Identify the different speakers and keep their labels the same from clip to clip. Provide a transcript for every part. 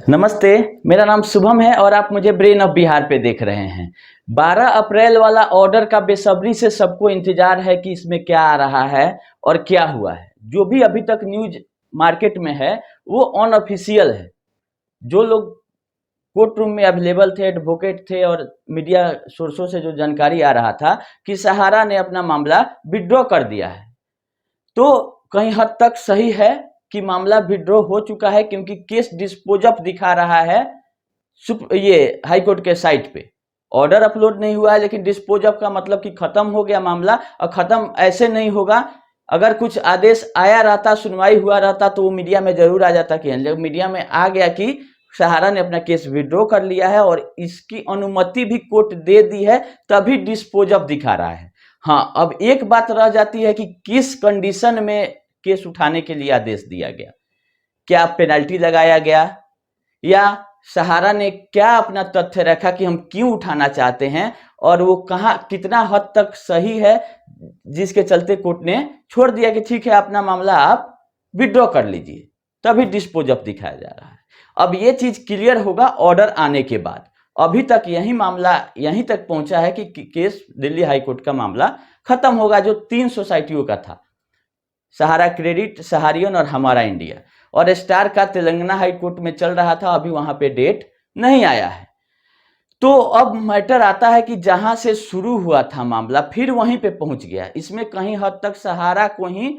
Speaker 1: नमस्ते, मेरा नाम शुभम है और आप मुझे ब्रेन ऑफ बिहार पे देख रहे हैं। 12 अप्रैल वाला ऑर्डर का बेसब्री से सबको इंतजार है कि इसमें क्या आ रहा है और क्या हुआ है। जो भी अभी तक न्यूज मार्केट में है वो अनऑफिशियल है। जो लोग कोर्ट रूम में अवेलेबल थे, एडवोकेट थे और मीडिया सोर्सों से जो जानकारी आ रहा था कि सहारा ने अपना मामला विड्रॉ कर दिया है, तो कहीं हद तक सही है कि मामला विड्रॉ हो चुका है, क्योंकि केस डिस्पोजअप दिखा रहा है ये हाई कोर्ट के साइट पे। ऑर्डर अपलोड नहीं हुआ है, लेकिन डिस्पोजअप का मतलब कि खत्म हो गया मामला। और खत्म ऐसे नहीं होगा, अगर कुछ आदेश आया रहता, सुनवाई हुआ रहता, तो वो मीडिया में जरूर आ जाता कि मीडिया में आ गया कि सहारा ने अपना केस विड्रॉ कर लिया है और इसकी अनुमति भी कोर्ट दे दी है, तभी डिस्पोजअप दिखा रहा है। हाँ, अब एक बात रह जाती है कि किस कंडीशन में केस उठाने के लिए आदेश दिया गया। क्या पेनल्टी लगाया गया, या सहारा ने क्या अपना तथ्य रखा कि हम क्यों उठाना चाहते हैं, और वो कहाँ कितना हद तक सही है, जिसके चलते कोर्ट ने छोड़ दिया कि ठीक है, अपना मामला आप विड्रॉ कर लीजिए। तभी डिस्पोजअप दिखाया जा रहा है। अब ये चीज क्लियर होगा ऑर्डर आने के बाद। अभी तक यही मामला यहीं तक पहुंचा है कि केस दिल्ली हाई कोर्ट का मामला खत्म होगा, जो 3 सोसाइटियों का था, सहारा क्रेडिट, सहारियन और हमारा इंडिया, और स्टार का तेलंगाना हाई कोर्ट में चल रहा था। अभी वहां पे डेट नहीं आया है। तो अब मैटर आता है कि जहां से शुरू हुआ था मामला फिर वहीं पे पहुंच गया। इसमें कहीं हद तक सहारा को ही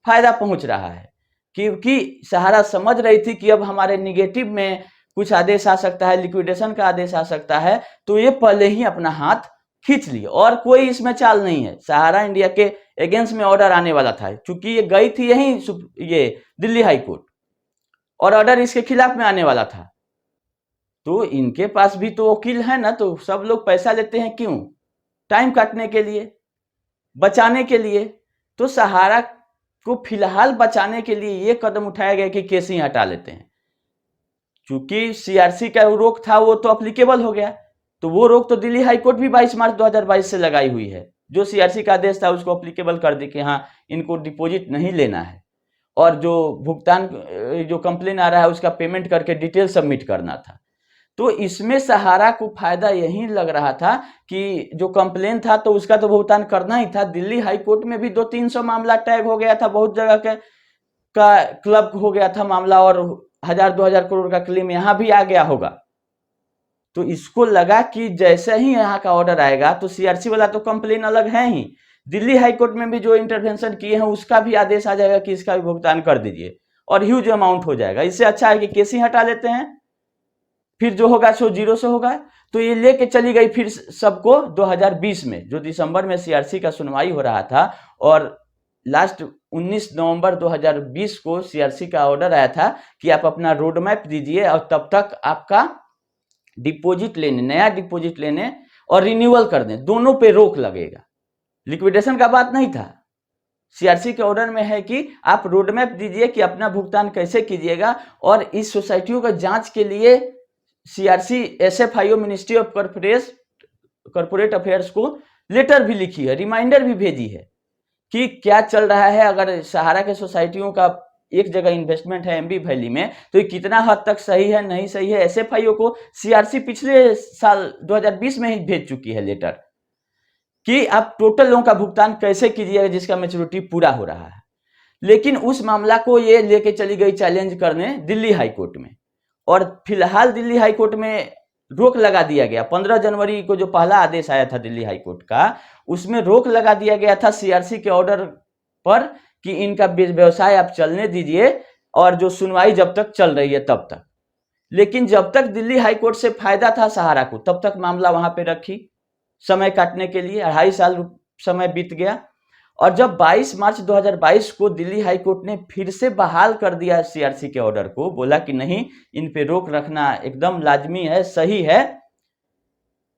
Speaker 1: फायदा पहुंच रहा है, क्योंकि सहारा समझ रही थी कि अब हमारे निगेटिव में कुछ आदेश आ सकता है, लिक्विडेशन का आदेश आ सकता है, तो ये पहले ही अपना हाथ खींच लिया। और कोई इसमें चाल नहीं है। सहारा इंडिया के अगेंस्ट में ऑर्डर आने वाला था, क्योंकि ये गई थी यही ये दिल्ली हाई कोर्ट, और ऑर्डर इसके खिलाफ में आने वाला था। तो इनके पास भी तो वकील है ना, तो सब लोग पैसा लेते हैं क्यों? टाइम काटने के लिए, बचाने के लिए। तो सहारा को फिलहाल बचाने के लिए ये कदम उठाया गया कि केस ही हटा लेते हैं। चूंकि सीआरसी का रोक था वो तो अप्लीकेबल हो गया, तो वो रोक तो दिल्ली हाई कोर्ट भी 22 मार्च 2022 से लगाई हुई है। जो सीआरसी का आदेश था उसको अप्लीकेबल कर दी कि हाँ, इनको डिपॉजिट नहीं लेना है, और जो भुगतान, जो कंप्लेन आ रहा है उसका पेमेंट करके डिटेल सबमिट करना था। तो इसमें सहारा को फायदा यही लग रहा था कि जो कंप्लेन था तो उसका तो भुगतान करना ही था। दिल्ली हाई कोर्ट में भी 200-300 मामला टैग हो गया था, बहुत जगह के का क्लब हो गया था मामला, और 1000-2000 करोड़ का क्लेम यहाँ भी आ गया होगा। तो इसको लगा कि जैसे ही यहाँ का ऑर्डर आएगा तो सीआरसी वाला तो कंप्लेन अलग है ही, दिल्ली हाई कोर्ट में भी जो इंटरवेंशन किए हैं उसका भी आदेश आ जाएगा कि इसका भी भुगतान कर दीजिए, और ह्यूज अमाउंट हो जाएगा। इससे अच्छा है कि केस ही हटा लेते हैं, फिर जो होगा सो जीरो से होगा। तो ये लेके चली गई फिर सबको 2020 में, जो दिसंबर में सीआरसी का सुनवाई हो रहा था, और लास्ट 19 नवंबर 2020 को सीआरसी का ऑर्डर आया था कि आप अपना रोड मैप दीजिए, और तब तक आपका डिपॉजिट लेने, नया डिपॉजिट लेने और रिन्यूअल कर दें, दोनों पे रोक लगेगा। लिक्विडेशन का बात नहीं था। सीआरसी के ऑर्डर में है कि आप रोड मैप दीजिए कि अपना भुगतान कैसे कीजिएगा, और इस सोसाइटियों का जांच के लिए CRC SFIO ministry of corporate affairs को लेटर भी लिखी है, रिमाइंडर भी भेजी है कि क्या चल रहा है। अगर सहारा के सोसाइटियों का एक जगह इन्वेस्टमेंट है एमबी वैली में, तो ये कितना हद तक सही है, नहीं सही है। एसएफआईओ को सीआरसी पिछले साल 2020 में ही भेज चुकी है लेटर कि आप टोटल लोन का भुगतान कैसे कीजिएगा जिसका मैच्योरिटी पूरा हो रहा है। लेकिन उस मामला को ये लेके चली गई चैलेंज करने दिल्ली हाई कोर्ट में, और फिलहाल दिल्ली हाई कोर्ट में रोक लगा दिया गया। 15 जनवरी को जो पहला आदेश आया था दिल्ली हाई कोर्ट का, उसमें रोक लगा दिया गया था सीआरसी के ऑर्डर पर कि इनका व्यवसाय आप चलने दीजिए, और जो सुनवाई जब तक चल रही है तब तक। लेकिन जब तक दिल्ली हाई कोर्ट से फायदा था सहारा को, तब तक मामला वहां पे रखी समय काटने के लिए। 2.5 साल समय बीत गया, और जब 22 मार्च 2022 को दिल्ली हाई कोर्ट ने फिर से बहाल कर दिया सीआरसी के ऑर्डर को, बोला कि नहीं, इन पे रोक रखना एकदम लाजमी है, सही है।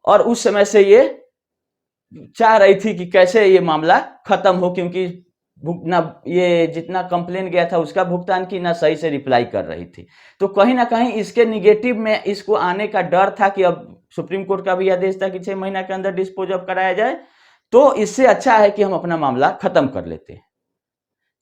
Speaker 1: और उस समय से ये चाह रही थी कि कैसे ये मामला खत्म हो, क्योंकि ना ये जितना कंप्लेन गया था उसका भुगतान की, ना सही से रिप्लाई कर रही थी। तो कहीं ना कहीं इसके निगेटिव में इसको आने का डर था कि अब सुप्रीम कोर्ट का भी आदेश था कि 6 महीना के अंदर डिस्पोज ऑफ कराया जाए, तो इससे अच्छा है कि हम अपना मामला खत्म कर लेते हैं।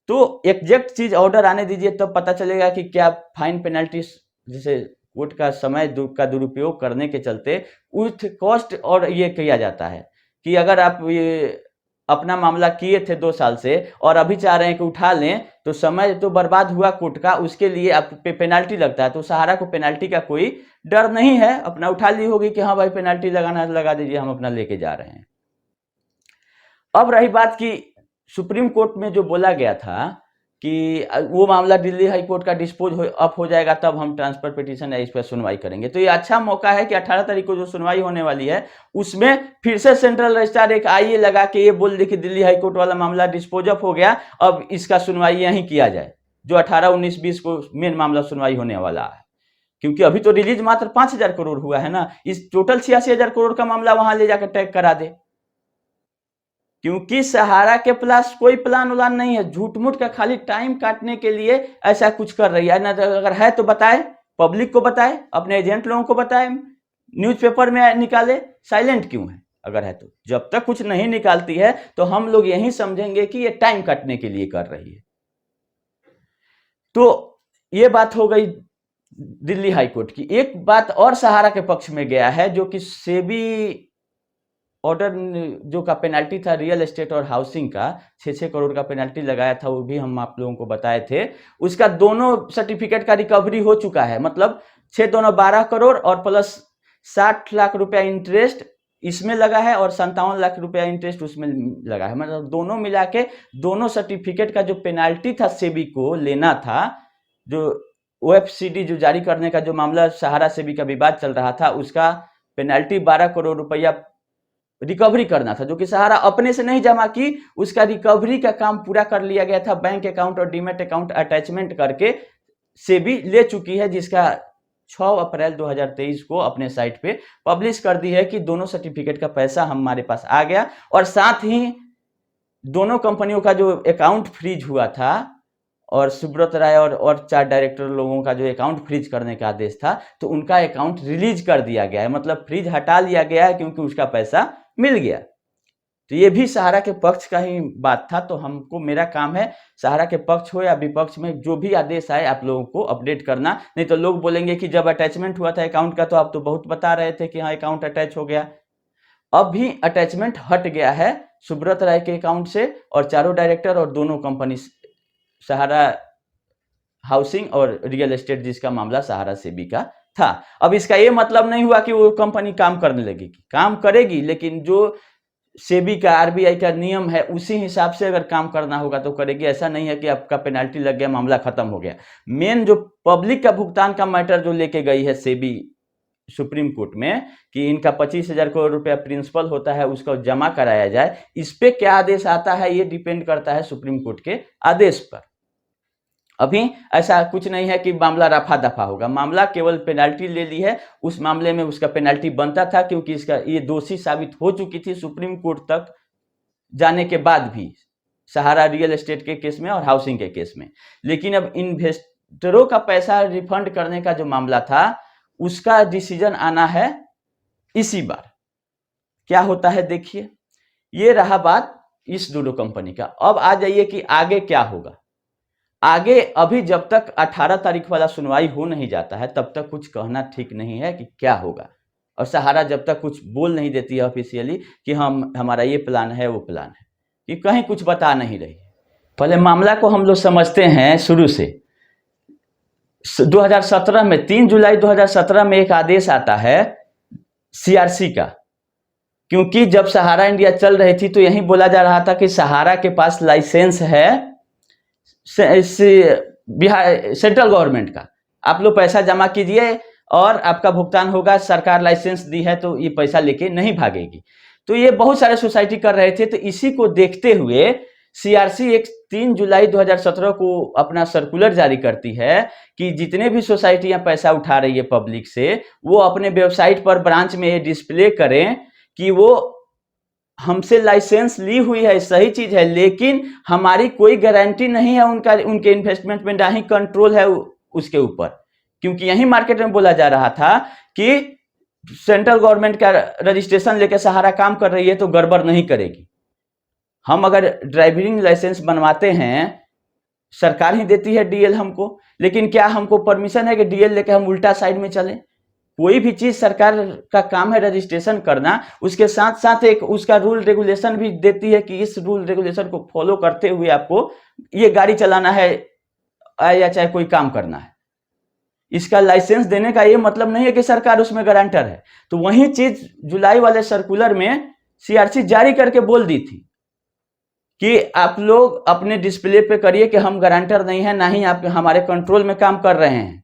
Speaker 1: तो एग्जैक्ट चीज ऑर्डर आने दीजिए, तब पता चलेगा कि क्या फाइन पेनल्टी जैसे कोर्ट का समय का दुरुपयोग करने के चलते विथ कॉस्ट और ये किया जाता है कि अगर आप ये अपना मामला किए थे 2 साल से और अभी चाह रहे हैं कि उठा लें तो समय तो बर्बाद हुआ कोर्ट का, उसके लिए आप पे पेनाल्टी लगता है। तो सहारा को पेनाल्टी का कोई डर नहीं है, अपना उठा ली होगी कि हाँ भाई पेनाल्टी लगाना है लगा दीजिए, हम अपना लेके जा रहे हैं। अब रही बात कि सुप्रीम कोर्ट में जो बोला गया था कि वो मामला दिल्ली हाई कोर्ट का डिस्पोज अप हो जाएगा तब हम ट्रांसफर पिटीशन या इस पर सुनवाई करेंगे। तो ये अच्छा मौका है कि 18 तारीख को जो सुनवाई होने वाली है उसमें फिर से सेंट्रल रजिस्ट्रार एक आईए लगा के ये बोल दे कि दिल्ली हाई कोर्ट वाला मामला डिस्पोज अप हो गया, अब इसका सुनवाई यहीं किया जाए, जो 18, 19, 20 को मेन मामला सुनवाई होने वाला है। क्योंकि अभी तो रिलीज मात्र 5,000 करोड़ हुआ है ना, इस टोटल 86,000 करोड़ का मामला वहां ले जाकर टैग करा दे। क्योंकि सहारा के पास कोई प्लान उलान नहीं है, झूठ मूठ का खाली टाइम काटने के लिए ऐसा कुछ कर रही है ना। तो अगर है तो बताए, पब्लिक को बताए, अपने एजेंट लोगों को बताए, न्यूज़पेपर में निकाले, साइलेंट क्यों है? अगर है तो जब तक कुछ नहीं निकालती है तो हम लोग यही समझेंगे कि ये टाइम काटने के लिए कर रही है। तो ये बात हो गई दिल्ली हाई कोर्ट की। एक बात और सहारा के पक्ष में गया है, जो कि सेबी ऑर्डर जो का पेनाल्टी था रियल एस्टेट और हाउसिंग का 6-6 करोड़ का पेनाल्टी लगाया था, वो भी हम आप लोगों को बताए थे। उसका दोनों सर्टिफिकेट का रिकवरी हो चुका है, मतलब 6 दोनों 12 करोड़ और प्लस 60 लाख रुपया इंटरेस्ट इसमें लगा है और 57 लाख रुपया इंटरेस्ट उसमें लगा है। मतलब दोनों मिला के दोनों सर्टिफिकेट का जो पेनाल्टी था सेबी को लेना था, जो ओएफसीडी जो जारी करने का जो मामला सहारा सेबी का विवाद चल रहा था, उसका पेनाल्टी 12 करोड़ रुपया रिकवरी करना था, जो कि सहारा अपने से नहीं जमा की, उसका रिकवरी का काम पूरा कर लिया गया था। बैंक अकाउंट और डीमैट अकाउंट अटैचमेंट करके सेबी ले चुकी है, जिसका 6 अप्रैल 2023 को अपने साइट पे पब्लिश कर दी है कि दोनों सर्टिफिकेट का पैसा हमारे पास आ गया। और साथ ही दोनों कंपनियों का जो अकाउंट फ्रीज हुआ था और सुब्रत राय और 4 डायरेक्टर लोगों का जो अकाउंट फ्रीज करने का आदेश था, तो उनका अकाउंट रिलीज कर दिया गया है, मतलब फ्रीज हटा लिया गया है क्योंकि उसका पैसा मिल गया। तो ये भी सहारा के पक्ष का ही बात था। तो हमको, मेरा काम है सहारा के पक्ष हो या विपक्ष में जो भी आदेश आए आप लोगों को अपडेट करना, नहीं तो लोग बोलेंगे कि जब अटैचमेंट हुआ था अकाउंट का तो आप तो बहुत बता रहे थे कि हाँ अकाउंट अटैच हो गया। अब भी अटैचमेंट हट गया है सुब्रत राय के अकाउंट से, और चारों डायरेक्टर और दोनों कंपनी सहारा हाउसिंग और रियल एस्टेट जिसका मामला सहारा सेबी का था। अब इसका ये मतलब नहीं हुआ कि वो कंपनी काम करने लगेगी, काम करेगी, लेकिन जो सेबी का आरबीआई का नियम है उसी हिसाब से अगर काम करना होगा तो करेगी। ऐसा नहीं है कि आपका पेनाल्टी लग गया मामला खत्म हो गया। मेन जो पब्लिक का भुगतान का मैटर जो लेके गई है सेबी सुप्रीम कोर्ट में कि इनका 25,000 करोड़ रुपया प्रिंसिपल होता है उसको जमा कराया जाए, इस पे क्या आदेश आता है ये डिपेंड करता है सुप्रीम कोर्ट के आदेश पर। अभी ऐसा कुछ नहीं है कि मामला रफा दफा होगा, मामला केवल पेनाल्टी ले ली है, उस मामले में उसका पेनाल्टी बनता था क्योंकि इसका ये दोषी साबित हो चुकी थी सुप्रीम कोर्ट तक जाने के बाद भी, सहारा रियल एस्टेट के केस में और हाउसिंग के केस में। लेकिन अब इन्वेस्टरों का पैसा रिफंड करने का जो मामला था उसका डिसीजन आना है इसी बार। क्या होता है देखिए। ये रहा बात इस दोनों कंपनी का। अब आ जाइए कि आगे क्या होगा। आगे अभी जब तक 18 तारीख वाला सुनवाई हो नहीं जाता है तब तक कुछ कहना ठीक नहीं है कि क्या होगा। और सहारा जब तक कुछ बोल नहीं देती है ऑफिशियली कि हमारा ये प्लान है वो प्लान है, कि कहीं कुछ बता नहीं रही। पहले मामला को हम लोग समझते हैं शुरू से। 2017 में 3 जुलाई 2017 में एक आदेश आता है सीआरसी का, क्योंकि जब सहारा इंडिया चल रही थी तो यही बोला जा रहा था कि सहारा के पास लाइसेंस है बिहार सेंट्रल गवर्नमेंट का, आप लोग पैसा जमा कीजिए और आपका भुगतान होगा, सरकार लाइसेंस दी है तो ये पैसा लेके नहीं भागेगी। तो ये बहुत सारे सोसाइटी कर रहे थे। तो इसी को देखते हुए सीआरसी एक 3 जुलाई 2017 को अपना सर्कुलर जारी करती है कि जितने भी सोसाइटियां पैसा उठा रही है पब्लिक से, वो अपने वेबसाइट पर ब्रांच में ये डिस्प्ले करें कि वो हमसे लाइसेंस ली हुई है, सही चीज है, लेकिन हमारी कोई गारंटी नहीं है उनके इन्वेस्टमेंट में, ना ही कंट्रोल है उसके ऊपर। क्योंकि यही मार्केट में बोला जा रहा था कि सेंट्रल गवर्नमेंट का रजिस्ट्रेशन लेके सहारा काम कर रही है तो गड़बड़ नहीं करेगी। हम अगर ड्राइविंग लाइसेंस बनवाते हैं सरकार ही देती है डीएल हमको, लेकिन क्या हमको परमिशन है कि डीएल लेके हम उल्टा साइड में चलें? कोई भी चीज सरकार का काम है रजिस्ट्रेशन करना, उसके साथ साथ एक उसका रूल रेगुलेशन भी देती है कि इस रूल रेगुलेशन को फॉलो करते हुए आपको ये गाड़ी चलाना है या चाहे कोई काम करना है। इसका लाइसेंस देने का ये मतलब नहीं है कि सरकार उसमें गारंटर है। तो वही चीज जुलाई वाले सर्कुलर में सीआरसी जारी करके बोल दी थी कि आप लोग अपने डिस्प्ले पे करिए कि हम गारंटर नहीं है, ना ही आप हमारे कंट्रोल में काम कर रहे हैं।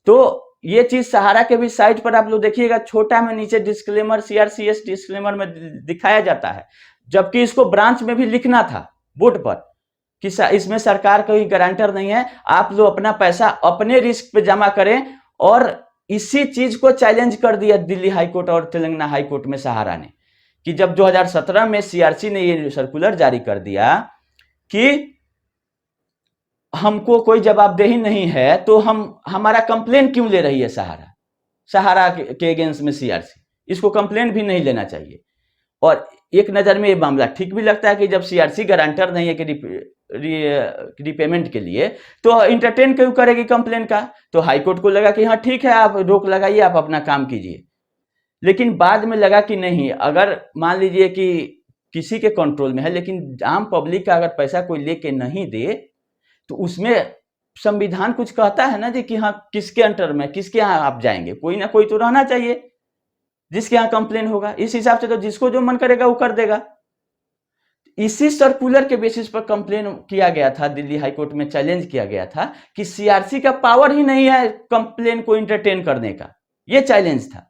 Speaker 1: तो ये चीज सहारा के भी साइट पर आप लोग देखिएगा, छोटा में नीचे डिस्क्लेमर सीआरसीएस डिस्क्लेमर में दिखाया जाता है, जबकि इसको ब्रांच में भी लिखना था बोर्ड पर कि इसमें सरकार कोई गारंटर नहीं है, आप लोग अपना पैसा अपने रिस्क पे जमा करें। और इसी चीज को चैलेंज कर दिया दिल्ली हाईकोर्ट और तेलंगाना हाईकोर्ट में सहारा ने, कि जब 2017 में सीआरसी ने ये सर्कुलर जारी कर दिया कि हमको कोई जवाबदेही नहीं है, तो हमारा कंप्लेन क्यों ले रही है सहारा के अगेंस्ट में सीआरसी? इसको कंप्लेन भी नहीं लेना चाहिए। और एक नजर में ये मामला ठीक भी लगता है कि जब सीआरसी गारंटर नहीं है कि रिपेमेंट के लिए, तो इंटरटेन क्यों करेगी कंप्लेन का? तो हाईकोर्ट को लगा कि हाँ ठीक है, आप रोक लगाइए, आप अपना काम कीजिए। लेकिन बाद में लगा कि नहीं, अगर मान लीजिए कि किसी के कंट्रोल में है, लेकिन आम पब्लिक का अगर पैसा कोई लेके नहीं दे, तो उसमें संविधान कुछ कहता है ना जी कि हाँ किसके अंडर में, किसके यहाँ आप जाएंगे? कोई ना कोई तो रहना चाहिए जिसके यहाँ कंप्लेन होगा। इस हिसाब से तो जिसको जो मन करेगा वो कर देगा। इसी सर्कुलर के बेसिस पर कंप्लेन किया गया था, दिल्ली हाईकोर्ट में चैलेंज किया गया था कि सीआरसी का पावर ही नहीं है कंप्लेन को इंटरटेन करने का। यह चैलेंज था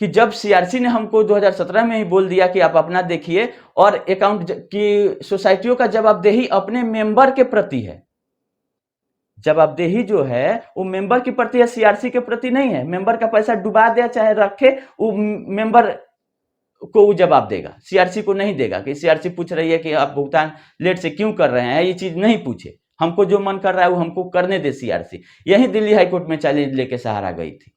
Speaker 1: कि जब सीआरसी ने हमको 2017 में ही बोल दिया कि आप अपना देखिए, और अकाउंट की सोसाइटियों का जवाबदेही अपने मेंबर के प्रति है। जवाबदेही जो है वो मेंबर के प्रति है, सीआरसी के प्रति नहीं है। मेंबर का पैसा डुबा दे चाहे रखे, वो मेंबर को वो जवाब देगा, सीआरसी को नहीं देगा। कि सीआरसी पूछ रही है कि आप भुगतान लेट से क्यों कर रहे हैं, ये चीज नहीं पूछे, हमको जो मन कर रहा है वो हमको करने दे सीआरसी। यही दिल्ली हाईकोर्ट में चैलेंज लेके सहारा गई थी।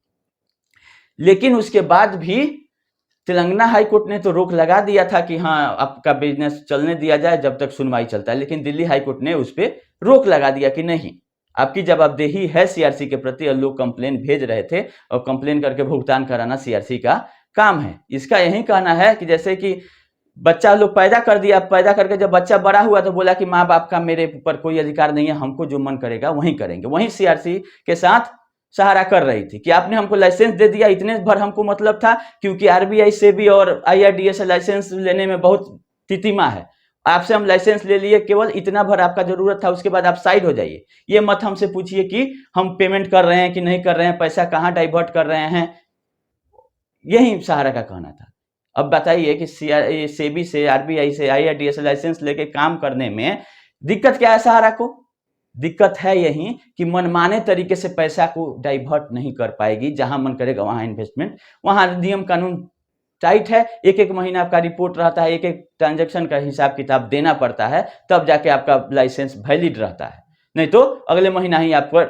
Speaker 1: लेकिन उसके बाद भी तेलंगाना हाईकोर्ट ने तो रोक लगा दिया था कि हाँ आपका बिजनेस चलने दिया जाए जब तक सुनवाई चलता है। लेकिन दिल्ली हाईकोर्ट ने उस पर रोक लगा दिया कि नहीं, आपकी जवाबदेही है सीआरसी के प्रति, और लोग कंप्लेन भेज रहे थे और कंप्लेन करके भुगतान कराना सीआरसी का काम है। इसका यही कहना है कि जैसे कि बच्चा लोग पैदा कर दिया, पैदा करके जब बच्चा बड़ा हुआ तो बोला कि माँ बाप का मेरे ऊपर कोई अधिकार नहीं है, हमको जो मन करेगा वही करेंगे। वही सीआरसी के साथ सहारा कर रही थी कि आपने हमको लाइसेंस दे दिया, इतने भर हमको मतलब था, क्योंकि आरबीआई से भी और आईआरडीए से लाइसेंस लेने में बहुत तितिमा है, आपसे हम लाइसेंस ले लिए, केवल इतना भर आपका जरूरत था, उसके बाद आप साइड हो जाइए। ये मत हमसे पूछिए कि हम पेमेंट कर रहे हैं कि नहीं कर रहे हैं, पैसा कहाँ डाइवर्ट कर रहे हैं। यही सहारा का कहना था। अब बताइए कि सेबी से, आरबीआई से, आईआरडीए से लाइसेंस लेके काम करने में दिक्कत क्या है सहारा को? दिक्कत है यही कि मनमाने तरीके से पैसा को डाइवर्ट नहीं कर पाएगी। जहां मन करेगा वहां इन्वेस्टमेंट, वहां नियम कानून टाइट है, एक एक महीना आपका रिपोर्ट रहता है, एक एक ट्रांजैक्शन का हिसाब किताब देना पड़ता है, तब जाके आपका लाइसेंस वैलिड रहता है, नहीं तो अगले महीना ही आपको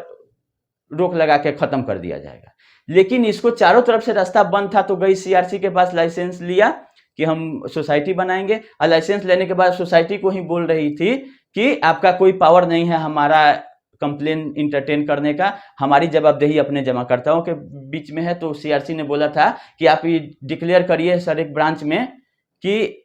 Speaker 1: रोक लगा के खत्म कर दिया जाएगा। लेकिन इसको चारों तरफ से रास्ता बंद था, तो गई सीआरसी के पास, लाइसेंस लिया कि हम सोसाइटी बनाएंगे, और लाइसेंस लेने के बाद सोसाइटी को ही बोल रही थी कि आपका कोई पावर नहीं है हमारा कंप्लेन इंटरटेन करने का, हमारी जवाबदेही अपने जमाकर्ताओं के बीच में है। तो सीआरसी ने बोला था कि आप ये डिक्लेयर करिए सर एक ब्रांच में कि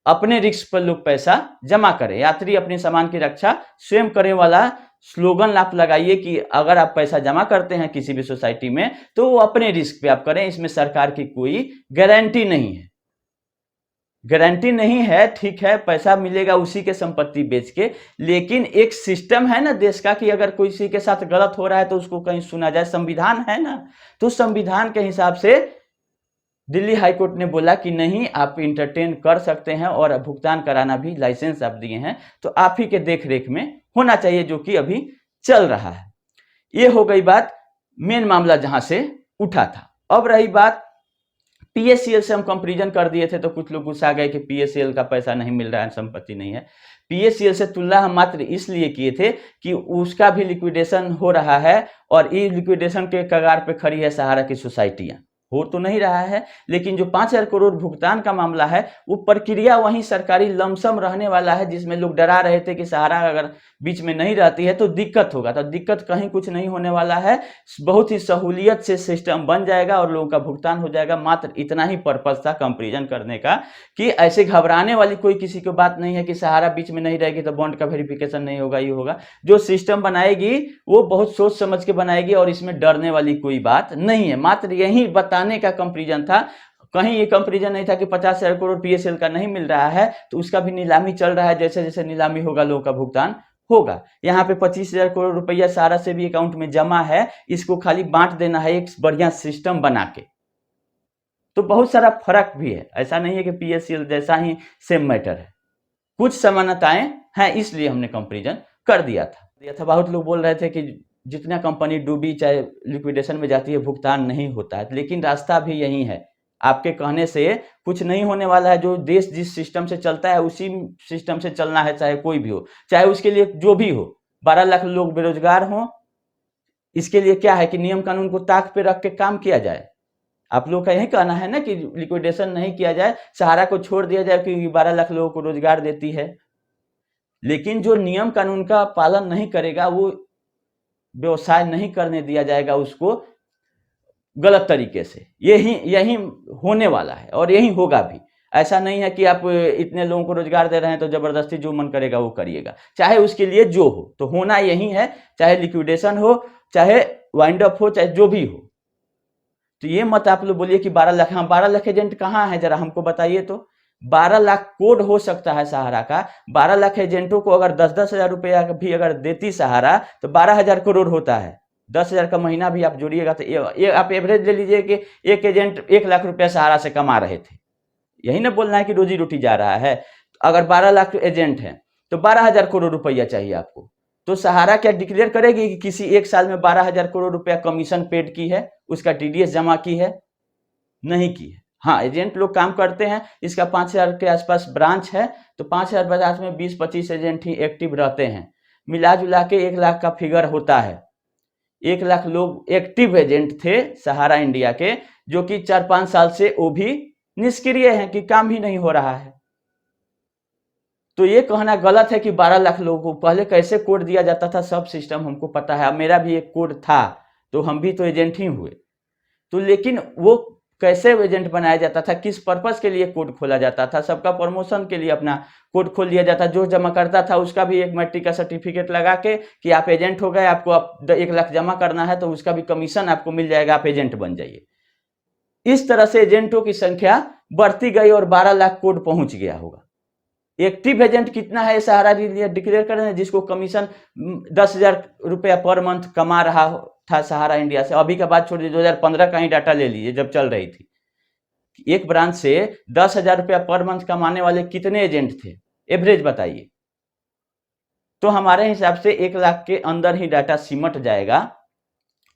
Speaker 1: अपने रिस्क पर लोग पैसा जमा करें, यात्री अपने सामान की रक्षा स्वयं करें वाला स्लोगन आप लगाइए कि अगर आप पैसा जमा करते हैं किसी भी सोसाइटी में तो वो अपने रिस्क पे आप करें, इसमें सरकार की कोई गारंटी नहीं है। गारंटी नहीं है, ठीक है, पैसा मिलेगा उसी के संपत्ति बेच के, लेकिन एक सिस्टम है ना देश का कि अगर किसी के साथ गलत हो रहा है तो उसको कहीं सुना जाए, संविधान है ना। तो संविधान के हिसाब से दिल्ली हाईकोर्ट ने बोला कि नहीं, आप इंटरटेन कर सकते हैं और भुगतान कराना भी, लाइसेंस आप दिए हैं तो आप ही के देख रेख में होना चाहिए, जो कि अभी चल रहा है। ये हो गई बात, मेन मामला जहां से उठा था। अब रही बात पीएससीएल से हम कंपैरिजन कर दिए थे तो कुछ लोग गुस्सा गए कि पीएससीएल का पैसा नहीं मिल रहा है, संपत्ति नहीं है। पीएससीएल से तुलना हम मात्र इसलिए किए थे कि उसका भी लिक्विडेशन हो रहा है और ये लिक्विडेशन के कगार पे खड़ी है सहारा की सोसाइटियां। हो तो नहीं रहा है, लेकिन जो 5,000 करोड़ भुगतान का मामला है वो प्रक्रिया वहीं सरकारी लमसम रहने वाला है, जिसमें लोग डरा रहे थे कि सहारा अगर बीच में नहीं रहती है तो दिक्कत होगा। तो दिक्कत कहीं कुछ नहीं होने वाला है, बहुत ही सहूलियत से सिस्टम बन जाएगा और लोगों का भुगतान हो जाएगा। मात्र इतना ही पर्पज था कंपेरिजन करने का, कि ऐसे घबराने वाली कोई किसी को बात नहीं है कि सहारा बीच में नहीं रहेगी तो बॉन्ड का वेरिफिकेशन नहीं होगा, ये होगा। जो सिस्टम बनाएगी वो बहुत सोच समझ के बनाएगी और इसमें डरने वाली कोई बात नहीं है। मात्र यही बताने का कंपेरिजन था, कहीं ये कंपेरिजन नहीं था कि 50,000 करोड़ पीएसएल का नहीं मिल रहा है तो उसका भी नीलामी चल रहा है, जैसे जैसे नीलामी होगा लोगों का भुगतान होगा। यहाँ पे 25,000 करोड़ रुपया सहारा से भी अकाउंट में जमा है, इसको खाली बांट देना है एक बढ़िया सिस्टम बना के। तो बहुत सारा फर्क भी है, ऐसा नहीं है कि पीएसएल जैसा ही सेम मैटर है, कुछ समानताएं हैं, इसलिए हमने कंपेरिजन कर दिया था। बहुत लोग बोल रहे थे कि जितना कंपनी डूबी चाहे लिक्विडेशन में जाती है भुगतान नहीं होता है, लेकिन रास्ता भी यही है। आपके कहने से कुछ नहीं होने वाला है। जो देश जिस सिस्टम से चलता है उसी सिस्टम से चलना है, चाहे कोई भी हो, चाहे उसके लिए जो भी हो। 12 लाख लोग बेरोजगार हों, इसके लिए क्या है कि नियम कानून को ताक पे रख के काम किया जाए। आप लोग का यही कहना है ना कि लिक्विडेशन नहीं किया जाए, सहारा को छोड़ दिया जाए क्योंकि 12 लाख लोगों को रोजगार देती है। लेकिन जो नियम कानून का पालन नहीं करेगा, वो व्यवसाय नहीं करने दिया जाएगा उसको गलत तरीके से। यही होने वाला है और यही होगा भी। ऐसा नहीं है कि आप इतने लोगों को रोजगार दे रहे हैं तो जबरदस्ती जो मन करेगा वो करिएगा, चाहे उसके लिए जो हो। तो होना यही है, चाहे लिक्विडेशन हो, चाहे वाइंड अप हो, चाहे जो भी हो। तो ये मत आप लोग बोलिए कि 12 लाख। हाँ, 12 लाख एजेंट कहाँ है, जरा हमको बताइए तो। 12 लाख कोड हो सकता है सहारा का। 12 लाख एजेंटों को अगर 10-10 हजार रुपया भी अगर देती सहारा तो 12,000 करोड़ होता है। 10,000 का महीना भी आप जोड़िएगा तो ये आप एवरेज ले लीजिए कि एक एजेंट 1 लाख रुपया सहारा से कमा रहे थे। यही ना बोलना है कि रोजी रोटी जा रहा है। अगर 12 लाख एजेंट हैं तो 12,000 करोड़ रुपया चाहिए आपको। तो सहारा क्या डिक्लेयर करेगी कि किसी एक साल में 12,000 करोड़ रुपया कमीशन पेड की है, उसका टीडीएस जमा की है? नहीं की है। हाँ, एजेंट लोग काम करते हैं, इसका 5,000 के आसपास ब्रांच है, तो 5,000 ब्रांच में 20-25 एजेंट ही एक्टिव रहते हैं। मिला जुला के 1 लाख का फिगर होता है। 1 लाख लोग एक्टिव एजेंट थे सहारा इंडिया के, जो कि 4-5 साल से वो भी निष्क्रिय हैं कि काम ही नहीं हो रहा है। तो ये कहना गलत है कि 12 लाख लोगों को पहले कैसे कोड दिया जाता था, सब सिस्टम हमको पता है। अब मेरा भी एक कोड था, तो हम भी तो एजेंट ही हुए। तो लेकिन वो कैसे एजेंट बनाया जाता था, किस पर्पस के लिए कोड खोला जाता था, सबका प्रमोशन के लिए अपना कोड खोल दिया जाता। जो जमा करता था उसका भी एक मैट्रिक का सर्टिफिकेट लगा के कि आप एजेंट हो गए, आपको आप 1 लाख जमा करना है तो उसका भी कमीशन आपको मिल जाएगा, आप एजेंट बन जाइए। इस तरह से एजेंटों की संख्या बढ़ती गई और 12 लाख कोड पहुंच गया होगा। एक्टिव एजेंट कितना है सहारा डिक्लेयर कर रहे हैं, जिसको कमीशन 10,000 रुपया पर मंथ कमा रहा था सहारा इंडिया से। अभी का बात छोड़ दीजिए, 2015 का ही डाटा ले लीजिए जब चल रही थी। एक ब्रांच से 10,000 रुपया पर मंथ कमाने वाले कितने एजेंट थे, एवरेज बताइए। तो हमारे हिसाब से 1 लाख के अंदर ही डाटा सिमट जाएगा,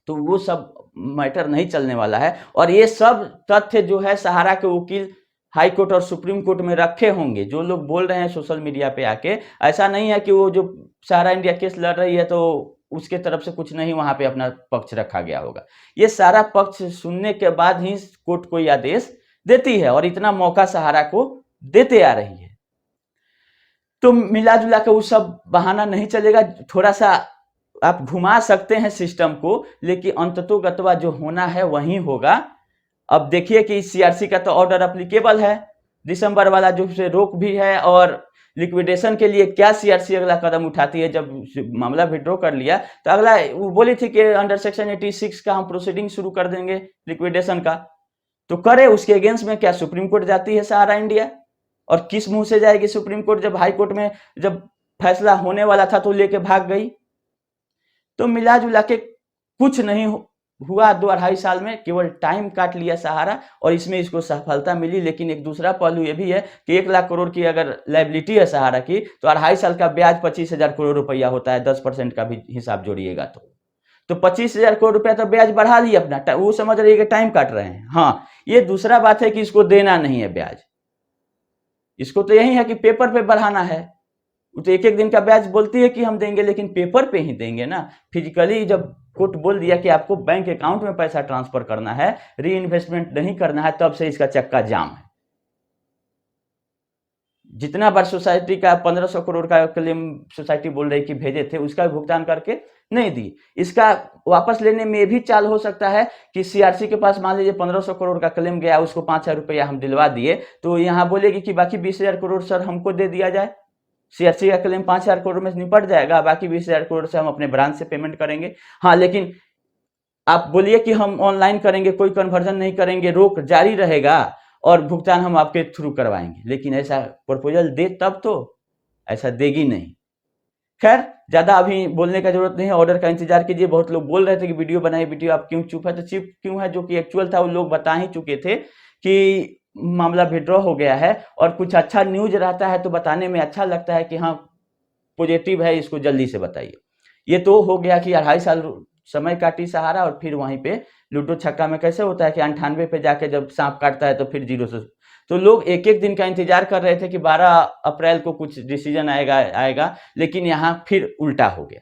Speaker 1: तो वो सब मैटर नहीं चलने वाला है। और ये सब तथ्य जो है सहारा के वकील हाई कोर्ट और सुप्रीम कोर्ट में रखे होंगे। जो लोग बोल रहे हैं सोशल मीडिया पे आके, ऐसा नहीं है कि वो जो सहारा इंडिया केस लड़ रही है तो उसके तरफ से कुछ नहीं वहां पे अपना पक्ष रखा गया होगा। ये सारा पक्ष सुनने के बाद ही कोर्ट कोई आदेश देती है, और इतना मौका सहारा को देते आ रही है। तो मिला जुला के वो सब बहाना नहीं चलेगा। थोड़ा सा आप घुमा सकते हैं सिस्टम को, लेकिन अंततोगत्वा जो होना है वही होगा। अब देखिए कि सीआरसी का तो ऑर्डर अप्लीकेबल है, दिसंबर वाला जो से रोक भी है। और लिक्विडेशन के लिए क्या सीआरसी अगला कदम उठाती है, जब मामला विड्रॉ कर लिया तो अगला वो बोली थी कि अंडर सेक्शन 86 का हम प्रोसीडिंग शुरू कर देंगे लिक्विडेशन का। तो करे, उसके अगेंस्ट में क्या सुप्रीम कोर्ट जाती है सहारा इंडिया? और किस मुंह से जाएगी सुप्रीम कोर्ट, जब हाई कोर्ट में जब फैसला होने वाला था तो लेके भाग गई। तो मिला जुला के कुछ नहीं हुआ 2-2.5 साल में, केवल टाइम काट लिया सहारा, और इसमें इसको सफलता मिली। लेकिन एक दूसरा पहलू ये भी है कि 1 लाख करोड़ की अगर लायबिलिटी है सहारा की, तो 2.5 साल का ब्याज 25,000 करोड़ रुपया होता है। 10% का भी हिसाब जोड़िएगा तो 25,000 करोड़ रुपया तो ब्याज बढ़ा लिया अपना। वो समझ रही है कि टाइम काट रहे हैं। हाँ, ये दूसरा बात है कि इसको देना नहीं है ब्याज। इसको तो यही है कि पेपर पे बढ़ाना है। वो तो 1-1 दिन का ब्याज बोलती है कि हम देंगे, लेकिन पेपर पे ही देंगे ना। फिजिकली जब कोर्ट बोल दिया कि आपको बैंक अकाउंट में पैसा ट्रांसफर करना है, री इन्वेस्टमेंट नहीं करना है, तब से इसका चक्का जाम है। जितना बार सोसाइटी का 1500 करोड़ का क्लेम सोसाइटी बोल रही कि भेजे थे, उसका भुगतान करके नहीं दी। इसका वापस लेने में भी चाल हो सकता है कि सीआरसी के पास मान लीजिए 1500 करोड़ का क्लेम गया, उसको 5000 रुपया हम दिलवा दिए, तो यहाँ बोलेगी कि बाकी 20,000 करोड़ सर हमको दे दिया जाए। सीआरसी का क्लेम 5000 करोड़ में निपट जाएगा, बाकी 20,000 करोड़ से हम अपने ब्रांच से पेमेंट करेंगे। हाँ, लेकिन आप बोलिए कि हम ऑनलाइन करेंगे, कोई कन्वर्जन नहीं करेंगे, रोक जारी रहेगा और भुगतान हम आपके थ्रू करवाएंगे, लेकिन ऐसा प्रपोजल दे तब तो, ऐसा देगी नहीं। खैर, ज्यादा अभी बोलने का जरूरत नहीं है, ऑर्डर का इंतजार कीजिए। बहुत लोग बोल रहे थे कि वीडियो बनाइए, वीडियो आप क्यों चुप है, तो चुप क्यों है, जो कि एक्चुअल था वो लोग बता ही चुके थे कि मामला विड्रॉ हो गया है। और कुछ अच्छा न्यूज रहता है तो बताने में अच्छा लगता है कि हाँ पॉजिटिव है, इसको जल्दी से बताइए। ये तो हो गया कि 2.5 साल समय काटी सहारा, और फिर वहीं पे लूडो छक्का में कैसे होता है कि 98 पे जाके जब सांप काटता है तो फिर 0 से, तो लोग एक एक दिन का इंतजार कर रहे थे कि 12 अप्रैल को कुछ डिसीजन आएगा, लेकिन यहाँ फिर उल्टा हो गया।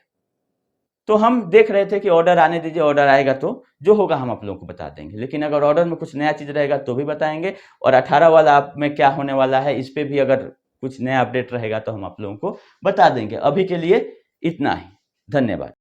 Speaker 1: तो हम देख रहे थे कि ऑर्डर आने दीजिए, ऑर्डर आएगा तो जो होगा हम आप लोगों को बता देंगे, लेकिन अगर ऑर्डर में कुछ नया चीज रहेगा तो भी बताएंगे। और 18 वाला में क्या होने वाला है, इस पे भी अगर कुछ नया अपडेट रहेगा तो हम आप लोगों को बता देंगे। अभी के लिए इतना ही, धन्यवाद।